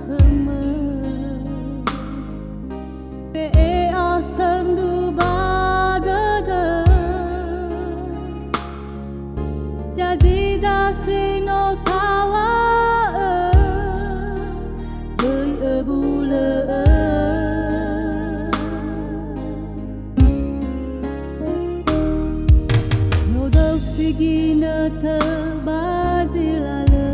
hema be asandu badada jazida sino tawa bơi bula no do figina thơ bazilala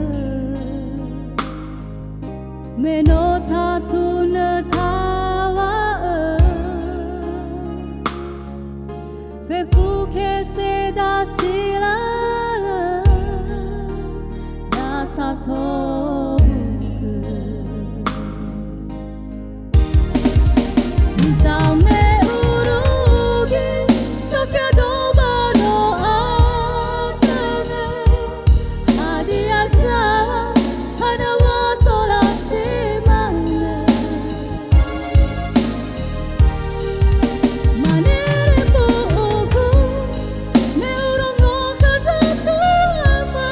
meno tha thu na thawa fe fu ke se da sila da ta to sao me urugi to ke do bano atanga hadia sa hanawa tola semana manere poku me urongo kazatu ama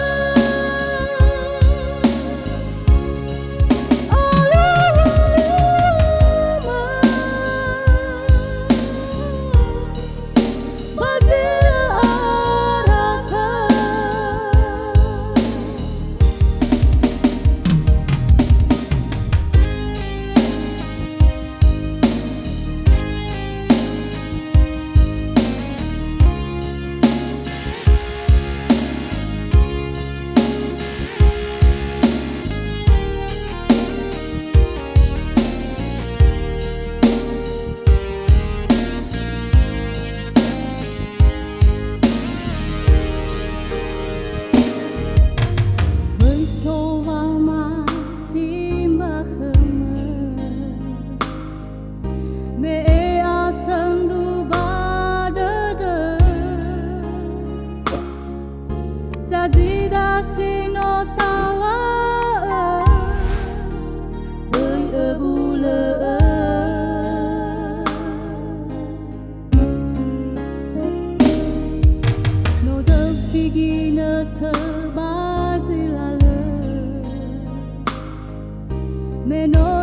Jazida sino tawa bơi bula no do figina thơ bazilala meno